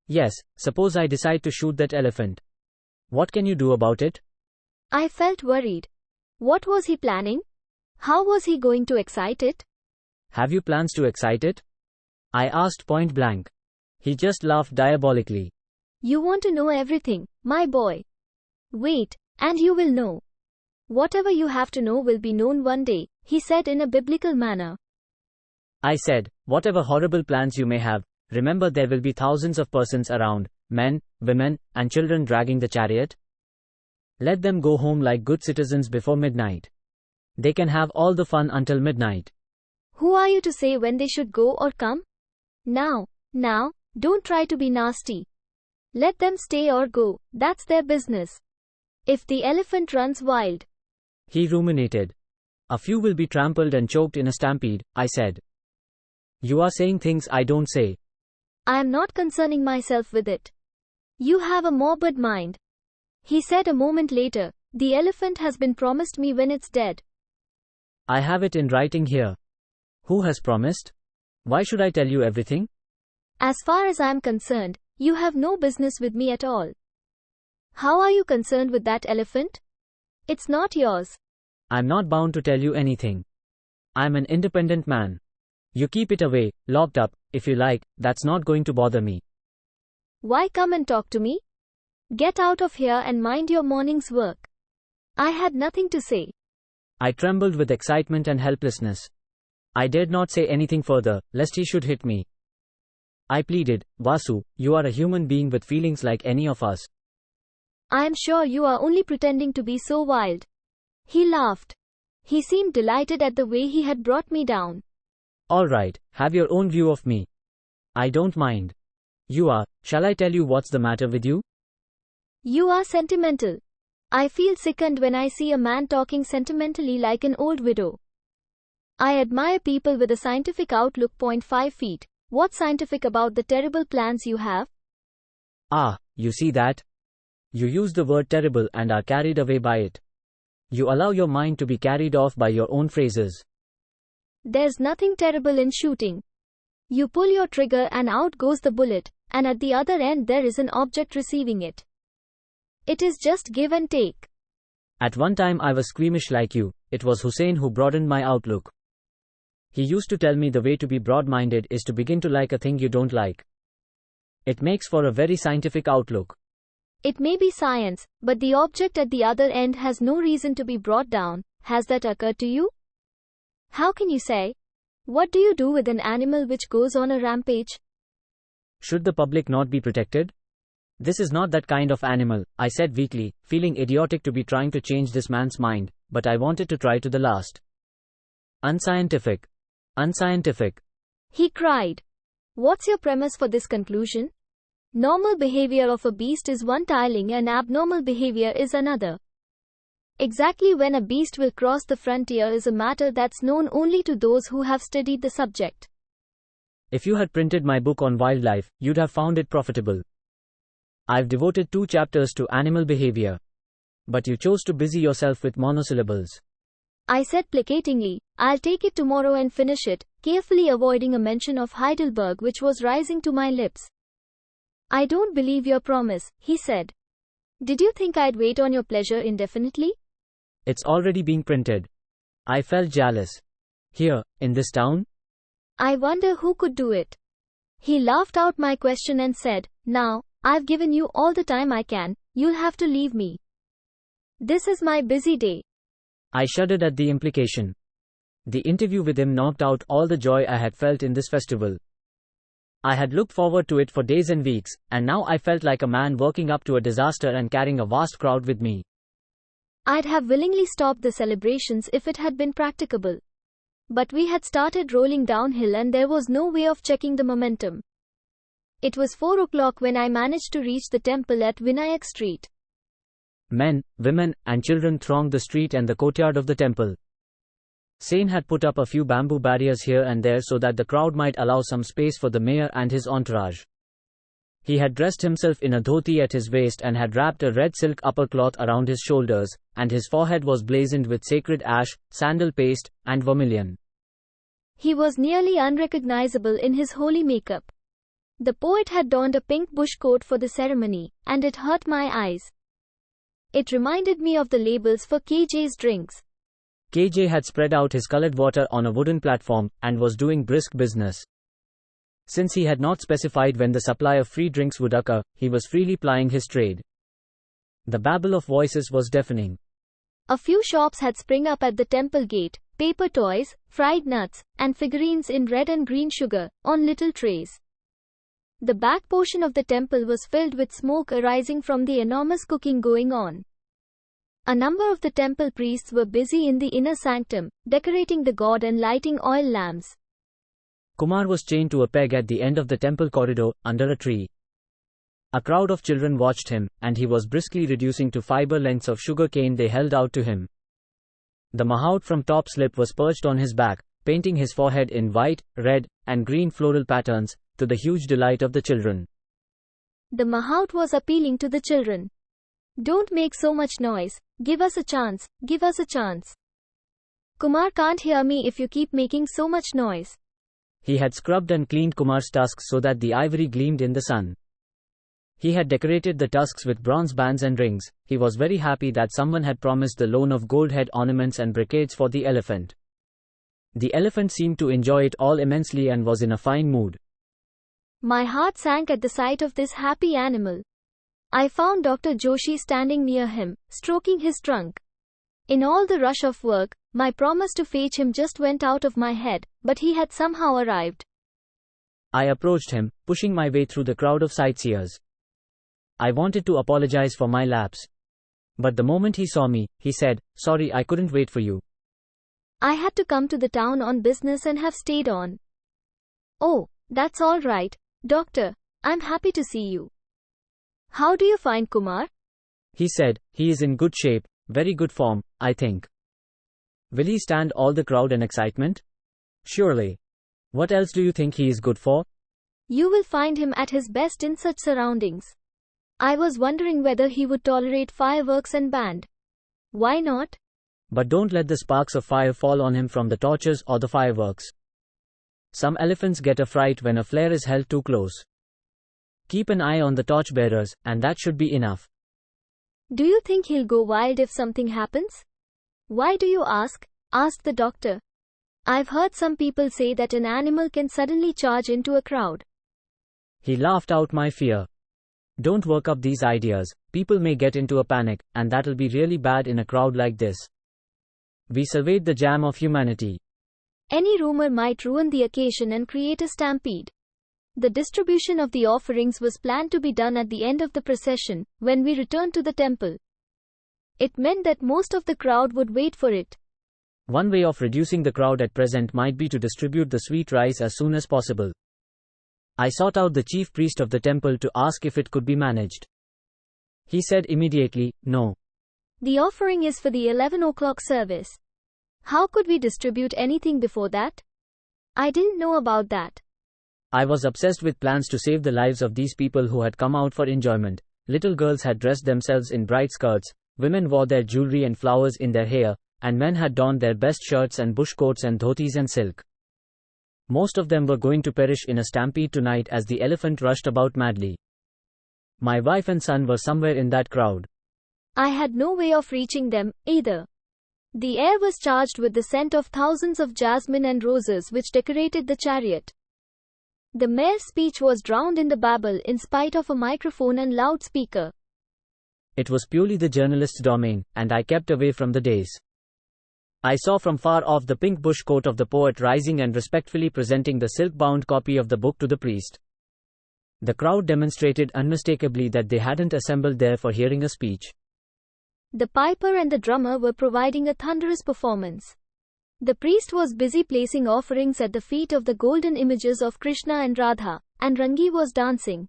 S2: "Yes, suppose I decide to shoot that elephant. What can you do about it?"
S1: I felt worried. What was he planning? How was he going to excite it?
S2: "Have you plans to excite it?" I asked point blank. He just laughed diabolically.
S1: "You want to know everything, my boy. Wait, and you will know. Whatever you have to know will be known one day," he said in a biblical manner.
S2: I said, "Whatever horrible plans you may have, remember there will be thousands of persons around, men, women, and children dragging the chariot. Let them go home like good citizens before midnight. They can have all the fun until midnight."
S1: Who are you to say when they should go or come? Now, don't try to be nasty. Let them stay or go, that's their business. If the elephant runs wild,
S2: he ruminated. "A few will be trampled and choked in a stampede," I said. "You are saying things I don't say."
S1: I am not concerning myself with it. You have a morbid mind. He said a moment later, The elephant has been promised me when it's dead.
S2: I have it in writing here. Who has promised? Why should I tell you everything?
S1: As far as I am concerned, you have no business with me at all. How are you concerned with that elephant? It's not yours.
S2: I'm not bound to tell you anything. I'm an independent man. You keep it away, locked up, if you like, that's not going to bother me.
S1: Why come and talk to me? Get out of here and mind your morning's work. I had nothing to say.
S2: I trembled with excitement and helplessness. I dared not say anything further, lest he should hit me. I pleaded, Vasu, you are a human being with feelings like any of us.
S1: I am sure you are only pretending to be so wild. He laughed. He seemed delighted at the way he had brought me down.
S2: All right, have your own view of me. I don't mind. You are, shall I tell you what's the matter with you?
S1: You are sentimental. I feel sickened when I see a man talking sentimentally like an old widow. I admire people with a scientific outlook. 5 feet. What's scientific about the terrible plans you have?
S2: Ah, you see that? You use the word terrible and are carried away by it. You allow your mind to be carried off by your own phrases.
S1: There's nothing terrible in shooting. You pull your trigger and out goes the bullet, and at the other end there is an object receiving it. It is just give and take.
S2: At one time I was squeamish like you. It was Hussein who broadened my outlook. He used to tell me the way to be broad-minded is to begin to like a thing you don't like. It makes for a very scientific outlook.
S1: It may be science, but the object at the other end has no reason to be brought down. Has that occurred to you? How can you say? What do you do with an animal which goes on a rampage?
S2: Should the public not be protected? This is not that kind of animal, I said weakly, feeling idiotic to be trying to change this man's mind, but I wanted to try to the last. Unscientific. Unscientific.
S1: He cried. What's your premise for this conclusion? Normal behavior of a beast is one tiling and abnormal behavior is another. Exactly when a beast will cross the frontier is a matter that's known only to those who have studied the subject.
S2: If you had printed my book on wildlife, you'd have found it profitable. I've devoted 2 chapters to animal behavior. But you chose to busy yourself with monosyllables.
S1: I said placatingly, I'll take it tomorrow and finish it, carefully avoiding a mention of Heidelberg which was rising to my lips. I don't believe your promise, he said. Did you think I'd wait on your pleasure indefinitely?
S2: It's already being printed. I felt jealous. Here, in this town?
S1: I wonder who could do it. He laughed out my question and said, Now, I've given you all the time I can, you'll have to leave me. This is my busy day.
S2: I shuddered at the implication. The interview with him knocked out all the joy I had felt in this festival. I had looked forward to it for days and weeks, and now I felt like a man working up to a disaster and carrying a vast crowd with me.
S1: I'd have willingly stopped the celebrations if it had been practicable. But we had started rolling downhill and there was no way of checking the momentum. It was 4 o'clock when I managed to reach the temple at Vinayak Street.
S2: Men, women, and children thronged the street and the courtyard of the temple. Sain had put up a few bamboo barriers here and there so that the crowd might allow some space for the mayor and his entourage. He had dressed himself in a dhoti at his waist and had wrapped a red silk upper cloth around his shoulders, and his forehead was blazoned with sacred ash, sandal paste, and vermilion.
S1: He was nearly unrecognizable in his holy makeup. The poet had donned a pink bush coat for the ceremony, and it hurt my eyes. It reminded me of the labels for KJ's drinks.
S2: KJ had spread out his colored water on a wooden platform, and was doing brisk business. Since he had not specified when the supply of free drinks would occur, he was freely plying his trade. The babble of voices was deafening.
S1: A few shops had sprung up at the temple gate, paper toys, fried nuts, and figurines in red and green sugar, on little trays. The back portion of the temple was filled with smoke arising from the enormous cooking going on. A number of the temple priests were busy in the inner sanctum, decorating the god and lighting oil lamps.
S2: Kumar was chained to a peg at the end of the temple corridor, under a tree. A crowd of children watched him, and he was briskly reducing to fiber lengths of sugar cane they held out to him. The mahout from top slip was perched on his back, painting his forehead in white, red, and green floral patterns, to the huge delight of the children.
S1: The mahout was appealing to the children. Don't make so much noise. Give us a chance. Give us a chance. Kumar can't hear me if you keep making so much noise.
S2: He had scrubbed and cleaned Kumar's tusks so that the ivory gleamed in the sun. He had decorated the tusks with bronze bands and rings. He was very happy that someone had promised the loan of gold head ornaments and brocades for the elephant. The elephant seemed to enjoy it all immensely and was in a fine mood.
S1: My heart sank at the sight of this happy animal. I found Dr. Joshi standing near him, stroking his trunk. In all the rush of work, my promise to fetch him just went out of my head, but he had somehow arrived.
S2: I approached him, pushing my way through the crowd of sightseers. I wanted to apologize for my lapse. But the moment he saw me, he said, "Sorry, I couldn't wait for you.
S1: I had to come to the town on business and have stayed on." "Oh, that's all right, doctor. I'm happy to see you. How do you find Kumar?"
S2: He said, "He is in good shape, very good form, I think." Will he stand all the crowd and excitement? Surely. What else do you think he is good for?
S1: You will find him at his best in such surroundings. I was wondering whether he would tolerate fireworks and band. Why not?
S2: But don't let the sparks of fire fall on him from the torches or the fireworks. Some elephants get a fright when a flare is held too close. Keep an eye on the torchbearers, and that should be enough.
S1: Do you think he'll go wild if something happens? Why do you ask? Asked the doctor. I've heard some people say that an animal can suddenly charge into a crowd.
S2: He laughed out my fear. Don't work up these ideas. People may get into a panic, and that'll be really bad in a crowd like this. We surveyed the jam of humanity.
S1: Any rumor might ruin the occasion and create a stampede. The distribution of the offerings was planned to be done at the end of the procession, when we returned to the temple. It meant that most of the crowd would wait for it.
S2: One way of reducing the crowd at present might be to distribute the sweet rice as soon as possible. I sought out the chief priest of the temple to ask if it could be managed. He said immediately, "No.
S1: The offering is for the 11 o'clock service. How could we distribute anything before that? I didn't know about that."
S2: I was obsessed with plans to save the lives of these people who had come out for enjoyment. Little girls had dressed themselves in bright skirts, women wore their jewelry and flowers in their hair, and men had donned their best shirts and bush coats and dhotis and silk. Most of them were going to perish in a stampede tonight as the elephant rushed about madly. My wife and son were somewhere in that crowd.
S1: I had no way of reaching them, either. The air was charged with the scent of thousands of jasmine and roses which decorated the chariot. The mayor's speech was drowned in the babble in spite of a microphone and loudspeaker.
S2: It was purely the journalist's domain, and I kept away from the dais. I saw from far off the pink bush coat of the poet rising and respectfully presenting the silk-bound copy of the book to the priest. The crowd demonstrated unmistakably that they hadn't assembled there for hearing a speech.
S1: The piper and the drummer were providing a thunderous performance. The priest was busy placing offerings at the feet of the golden images of Krishna and Radha, and Rangi was dancing.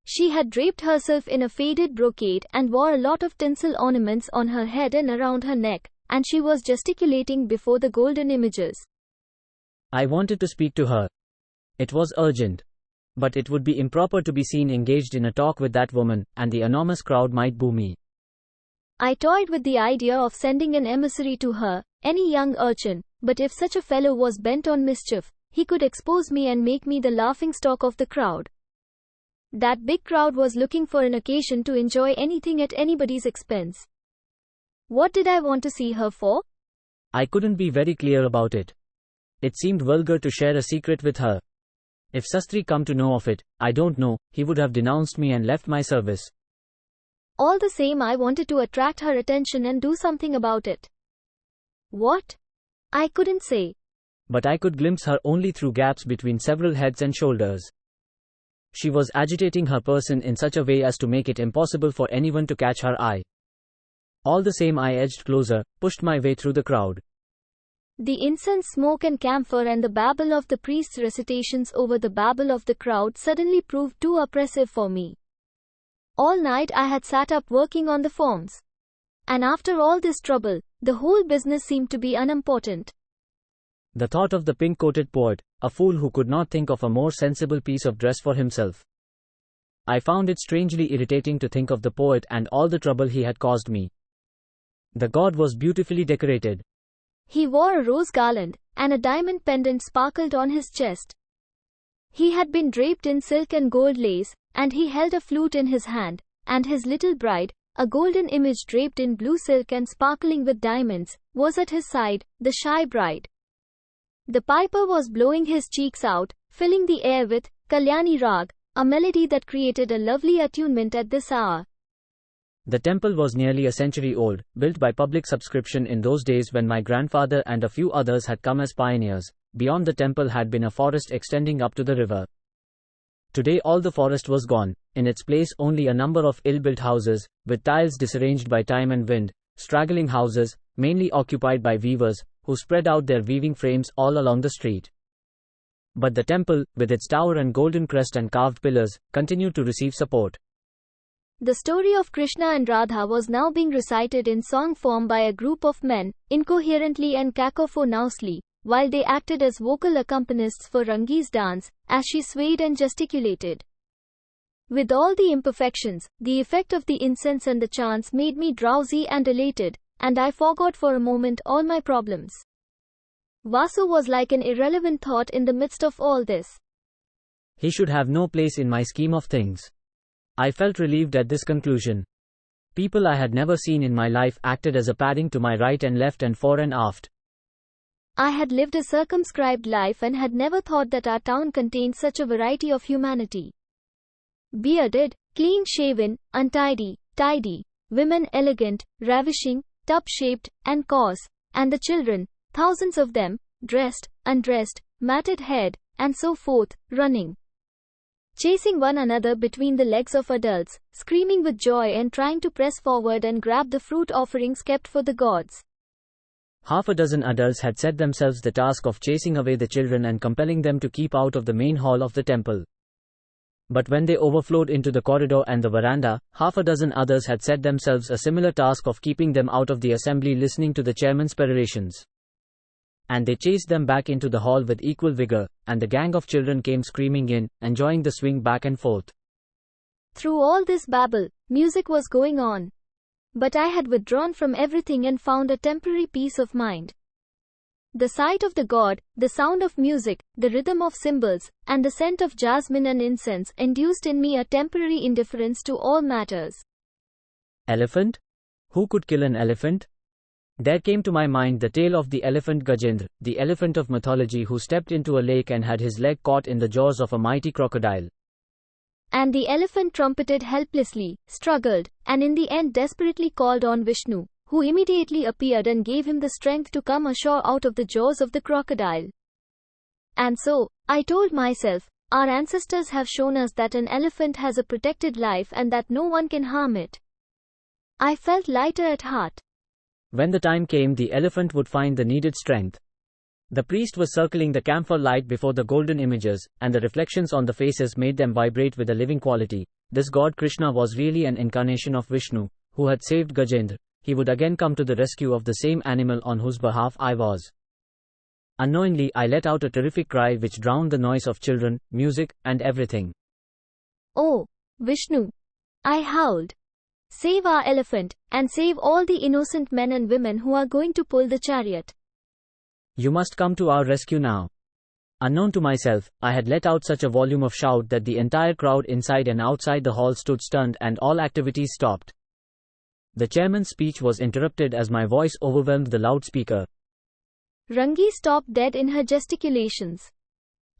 S1: She had draped herself in a faded brocade and wore a lot of tinsel ornaments on her head and around her neck, and she was gesticulating before the golden images.
S2: I wanted to speak to her. It was urgent. But it would be improper to be seen engaged in a talk with that woman, and the enormous crowd might boo me.
S1: I toyed with the idea of sending an emissary to her, any young urchin, but if such a fellow was bent on mischief, he could expose me and make me the laughingstock of the crowd. That big crowd was looking for an occasion to enjoy anything at anybody's expense. What did I want to see her for?
S2: I couldn't be very clear about it. It seemed vulgar to share a secret with her. If Sastri come to know of it, I don't know, he would have denounced me and left my service.
S1: All the same, I wanted to attract her attention and do something about it. What? I couldn't say.
S2: But I could glimpse her only through gaps between several heads and shoulders. She was agitating her person in such a way as to make it impossible for anyone to catch her eye. All the same, I edged closer, pushed my way through the crowd.
S1: The incense smoke and camphor and the babble of the priest's recitations over the babble of the crowd suddenly proved too oppressive for me. All night I had sat up working on the forms. And after all this trouble, the whole business seemed to be unimportant.
S2: The thought of the pink-coated poet, a fool who could not think of a more sensible piece of dress for himself. I found it strangely irritating to think of the poet and all the trouble he had caused me. The god was beautifully decorated.
S1: He wore a rose garland, and a diamond pendant sparkled on his chest. He had been draped in silk and gold lace, and he held a flute in his hand, and his little bride, a golden image draped in blue silk and sparkling with diamonds, was at his side, the shy bride. The piper was blowing his cheeks out, filling the air with Kalyani Rag, a melody that created a lovely attunement at this hour.
S2: The temple was nearly a century old, built by public subscription in those days when my grandfather and a few others had come as pioneers. Beyond the temple had been a forest extending up to the river. Today all the forest was gone, in its place only a number of ill-built houses, with tiles disarranged by time and wind, straggling houses, mainly occupied by weavers, who spread out their weaving frames all along the street. But the temple, with its tower and golden crest and carved pillars, continued to receive support.
S1: The story of Krishna and Radha was now being recited in song form by a group of men, incoherently and cacophonously, while they acted as vocal accompanists for Rangi's dance, as she swayed and gesticulated. With all the imperfections, the effect of the incense and the chants made me drowsy and elated, and I forgot for a moment all my problems. Vasu was like an irrelevant thought in the midst of all this.
S2: He should have no place in my scheme of things. I felt relieved at this conclusion. People I had never seen in my life acted as a padding to my right and left and fore and aft.
S1: I had lived a circumscribed life and had never thought that our town contained such a variety of humanity. Bearded, clean-shaven, untidy, tidy, women elegant, ravishing, tub-shaped, and coarse, and the children, thousands of them, dressed, undressed, matted-haired, and so forth, running, chasing one another between the legs of adults, screaming with joy and trying to press forward and grab the fruit offerings kept for the gods.
S2: Half a dozen adults had set themselves the task of chasing away the children and compelling them to keep out of the main hall of the temple. But when they overflowed into the corridor and the veranda, half a dozen others had set themselves a similar task of keeping them out of the assembly listening to the chairman's perorations. And they chased them back into the hall with equal vigor, and the gang of children came screaming in, enjoying the swing back and forth.
S1: Through all this babble, music was going on. But I had withdrawn from everything and found a temporary peace of mind. The sight of the god, the sound of music, the rhythm of cymbals, and the scent of jasmine and incense induced in me a temporary indifference to all matters.
S2: Elephant? Who could kill an elephant? There came to my mind the tale of the elephant Gajendra, the elephant of mythology who stepped into a lake and had his leg caught in the jaws of a mighty crocodile.
S1: And the elephant trumpeted helplessly, struggled, and in the end desperately called on Vishnu, who immediately appeared and gave him the strength to come ashore out of the jaws of the crocodile. And so, I told myself, our ancestors have shown us that an elephant has a protected life and that no one can harm it. I felt lighter at heart.
S2: When the time came, the elephant would find the needed strength. The priest was circling the camphor light before the golden images, and the reflections on the faces made them vibrate with a living quality. This god Krishna was really an incarnation of Vishnu, who had saved Gajendra. He would again come to the rescue of the same animal on whose behalf I was. Unknowingly, I let out a terrific cry which drowned the noise of children, music, and everything.
S1: Oh, Vishnu! I howled. Save our elephant, and save all the innocent men and women who are going to pull the chariot.
S2: You must come to our rescue now. Unknown to myself, I had let out such a volume of shout that the entire crowd inside and outside the hall stood stunned and all activities stopped. The chairman's speech was interrupted as my voice overwhelmed the loudspeaker.
S1: Rangi stopped dead in her gesticulations.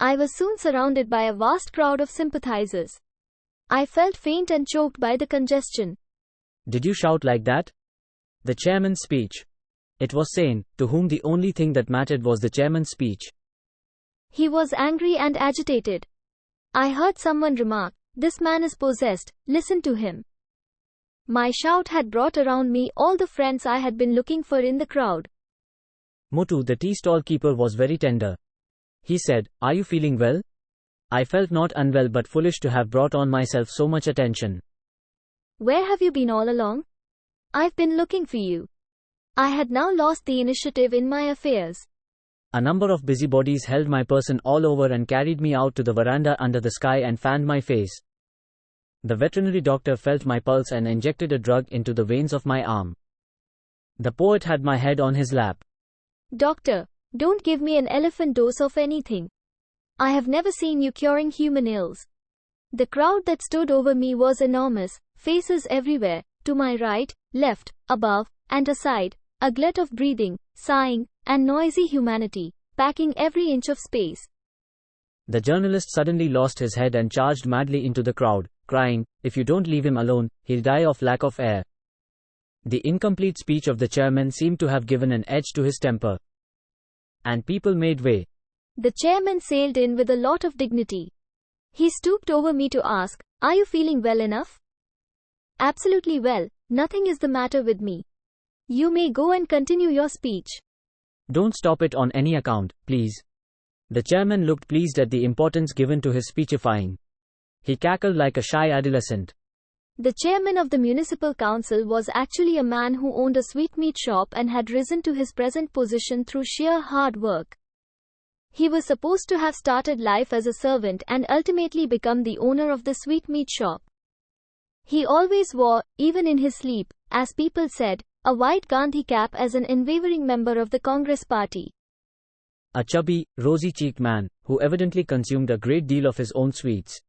S1: I was soon surrounded by a vast crowd of sympathizers. I felt faint and choked by the congestion.
S2: Did you shout like that? The chairman's speech. It was Sane, to whom the only thing that mattered was the chairman's speech.
S1: He was angry and agitated. I heard someone remark, "This man is possessed, listen to him." My shout had brought around me all the friends I had been looking for in the crowd.
S2: Mutu, the tea stall keeper, was very tender. He said, "Are you feeling well?" I felt not unwell but foolish to have brought on myself so much attention.
S1: "Where have you been all along? I've been looking for you." I had now lost the initiative in my affairs.
S2: A number of busybodies held my person all over and carried me out to the veranda under the sky and fanned my face. The veterinary doctor felt my pulse and injected a drug into the veins of my arm. The poet had my head on his lap.
S1: Doctor, don't give me an elephant dose of anything. I have never seen you curing human ills. The crowd that stood over me was enormous, faces everywhere, to my right, left, above, and aside, a glut of breathing, sighing, and noisy humanity, packing every inch of space.
S2: The journalist suddenly lost his head and charged madly into the crowd, crying, "If you don't leave him alone, he'll die of lack of air." The incomplete speech of the chairman seemed to have given an edge to his temper. And people made way.
S1: The chairman sailed in with a lot of dignity. He stooped over me to ask, "Are you feeling well enough?" "Absolutely well, nothing is the matter with me. You may go and continue your speech."
S2: "Don't stop it on any account, please." The chairman looked pleased at the importance given to his speechifying. He cackled like a shy adolescent.
S1: The chairman of the municipal council was actually a man who owned a sweetmeat shop and had risen to his present position through sheer hard work. He was supposed to have started life as a servant and ultimately become the owner of the sweetmeat shop. He always wore, even in his sleep, as people said, a white Gandhi cap as an unwavering member of the Congress party.
S2: A chubby, rosy-cheeked man, who evidently consumed a great deal of his own sweets.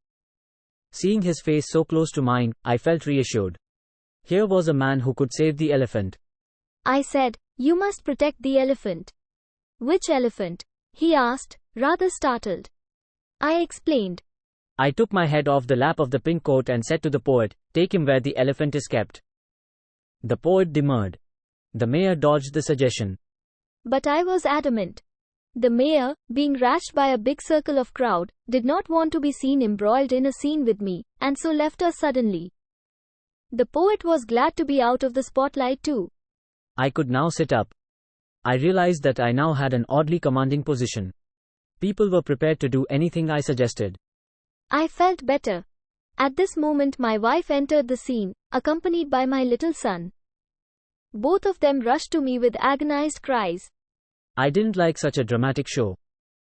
S2: Seeing his face so close to mine, I felt reassured. Here was a man who could save the elephant.
S1: I said, "You must protect the elephant." "Which elephant?" he asked, rather startled. I explained.
S2: I took my head off the lap of the pink coat and said to the poet, "Take him where the elephant is kept." The poet demurred. The mayor dodged the suggestion.
S1: But I was adamant. The mayor, being rashed by a big circle of crowd, did not want to be seen embroiled in a scene with me, and so left us suddenly. The poet was glad to be out of the spotlight too.
S2: I could now sit up. I realized that I now had an oddly commanding position. People were prepared to do anything I suggested.
S1: I felt better. At this moment my wife entered the scene, accompanied by my little son. Both of them rushed to me with agonized cries.
S2: I didn't like such a dramatic show.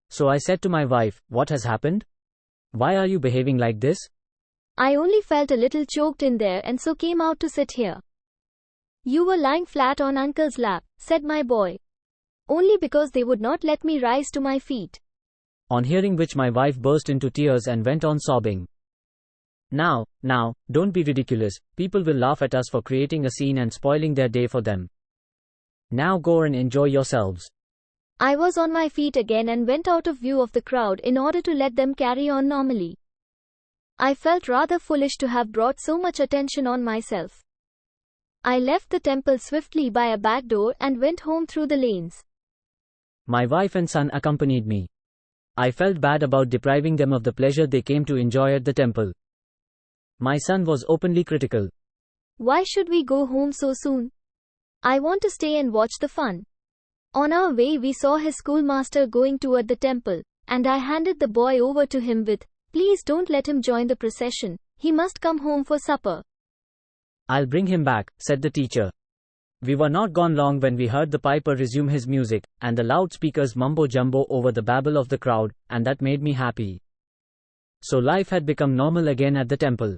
S2: So I said to my wife, "What has happened? Why are you behaving like this?"
S1: I only felt a little choked in there and so came out to sit here. "You were lying flat on Uncle's lap," said my boy. "Only because they would not let me rise to my feet."
S2: On hearing which my wife burst into tears and went on sobbing. Now, don't be ridiculous. People will laugh at us for creating a scene and spoiling their day for them. Now go and enjoy yourselves.
S1: I was on my feet again and went out of view of the crowd in order to let them carry on normally. I felt rather foolish to have brought so much attention on myself. I left the temple swiftly by a back door and went home through the lanes.
S2: My wife and son accompanied me. I felt bad about depriving them of the pleasure they came to enjoy at the temple. My son was openly critical.
S1: "Why should we go home so soon? I want to stay and watch the fun." On our way we saw his schoolmaster going toward the temple, and I handed the boy over to him with, "Please don't let him join the procession, he must come home for supper."
S2: "I'll bring him back," said the teacher. We were not gone long when we heard the piper resume his music, and the loudspeakers mumbo-jumbo over the babble of the crowd, and that made me happy. So life had become normal again at the temple.